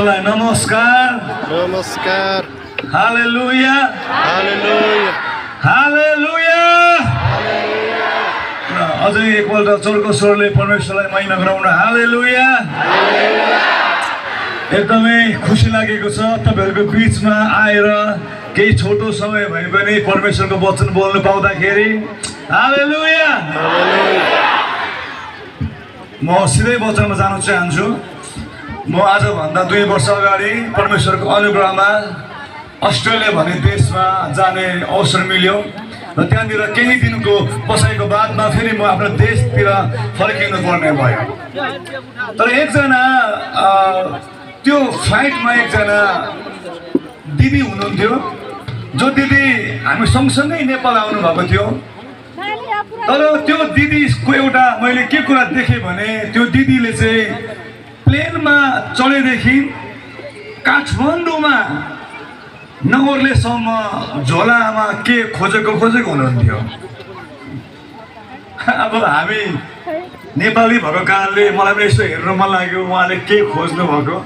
सबैलाई नमस्कार नमस्कार हालेलुया हालेलुया हालेलुया अझै एकपल्ट चर्को स्वरले परमेश्वरलाई महिमा गराउन हालेलुया एकदमै खुसी लागेको छ तपाईहरुको बीचमा आएर केही छोटो समय भए पनि परमेश्वरको वचन बोल्न पाउँदाखेरि हालेलुया म सिधै वचनमा जान चाहन्छु म आज भन्दा 2 वर्ष अगाडि परमेश्वरको अनुग्रहमा अस्ट्रेलिया भन्ने देशमा जाने अवसर मिल्यो र त्यहाँनिर केही दिनको बसाइको बादमा फेरि म आफ्नो देशतिर फर्किनु पर्ने भयो तर एकजना त्यो फ्लाइटमा एकजना दिदी हुनुहुन्थ्यो जो दिदी हामी सँगसँगै नेपाल आउनु भएको थियो तर त्यो दिदीको एउटा मैले के कुरा देखेँ भने त्यो दिदीले चाहिँ प्लेनमा चढेदेखि काठमाडौँमा नगर्लेसम्म झोलामा के खोजेको हुनुहुन्थ्यो अब हामी नेपाली भएको कारणले मलाई पनि यसो हेर्नु मन लाग्यो उहाँले के खोज्नु भएको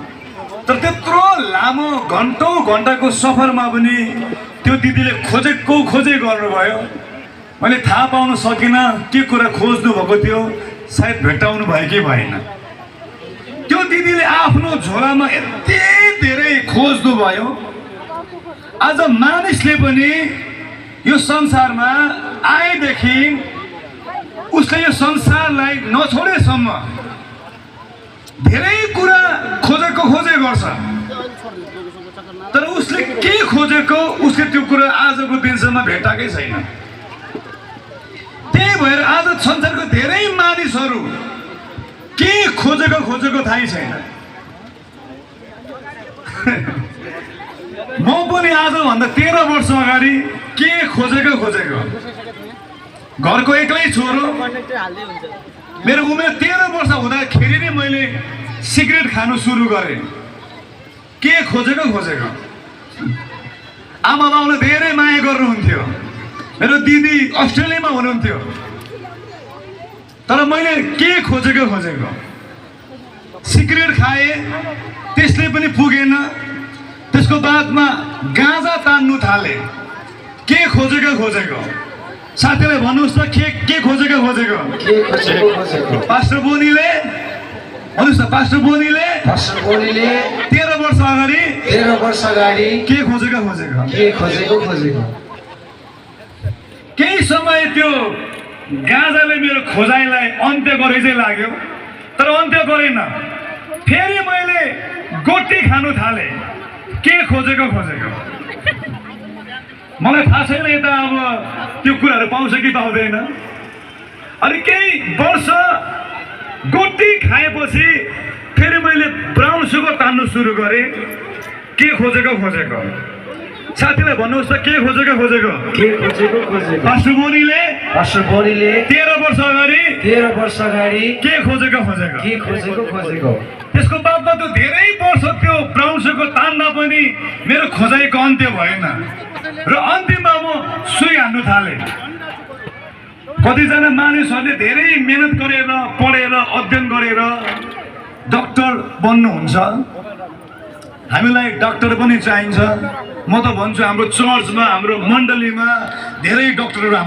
तर त्यत्रो लामो घन्टाको सफरमा पनि त्यो दिदीले खोजे गर्नुभयो मैले थाहा पाउन सकिनँ के कुरा खोज्नु भएको थियो सायद भेट्टाउनु भयो कि भएन त्यो दिदीले आफ्नो झोलामा यति धेरै खोज्नु भयो आज मानिसले पनि यो संसारमा आएदेखि उसले यो संसारलाई नछोडेसम्म धेरै कुरा खोजे गर्छ तर उसले के खोजेको उसले त्यो कुरा आजको दिनसम्म भेटाएकै छैन त्यही भएर आज संसारको धेरै मानिसहरू के खोजेको थाहै छैन म पनि आजभन्दा 13 वर्ष अगाडि के खोजेको घरको एक्लै छोरो मेरो उमेर 13 वर्ष हुँदाखेरि नै मैले सिगरेट खानु सुरु गरेँ के खोजेको आमा बाउले धेरै माया गर्नुहुन्थ्यो मेरो दिदी अस्ट्रेलियामा हुनुहुन्थ्यो तर मैले के खोजेको सिगरेट खाएँ त्यसले पनि पुगेन त्यसको बादमा गाँजा तान्नु थाले के खोजेको साथीलाई भन्नुहोस् त के खोजेको पास्टर बोनीले भन्नुहोस् त पास्टर बोनीले 13 वर्ष अगाडि के खोजेको केही समय त्यो गाँजाले मेरो खोजाइलाई अन्त्य गरे चाहिँ लाग्यो तर अन्त्य गरेन फेरि मैले गोटी खानु थाले के खोजेको मलाई थाहा छैन यता अब त्यो कुराहरू पाउँछ कि पाउँदैन अनि केही वर्ष गोटी खाएपछि फेरि मैले ब्राउन सुगर तान्नु सुरु गरेँ के खोजेको साथीलाई भन्नुहोस् त के खोजेको पास्टर बोनीले 13 वर्ष अगाडि के खोजेको त्यसको बादमा त धेरै वर्ष त्यो ब्राउन सुगर तान्दा पनि मेरो खोजाइको अन्त्य भएन र अन्तिममा म सुई हान्नु थालेँ कतिजना मानिसहरूले धेरै मेहनत गरेर पढेर अध्ययन गरेर डाक्टर बन्नुहुन्छ हामीलाई डाक्टर पनि चाहिन्छ म त भन्छु हाम्रो चर्चमा हाम्रो मण्डलीमा धेरै डाक्टरहरू हामीलाई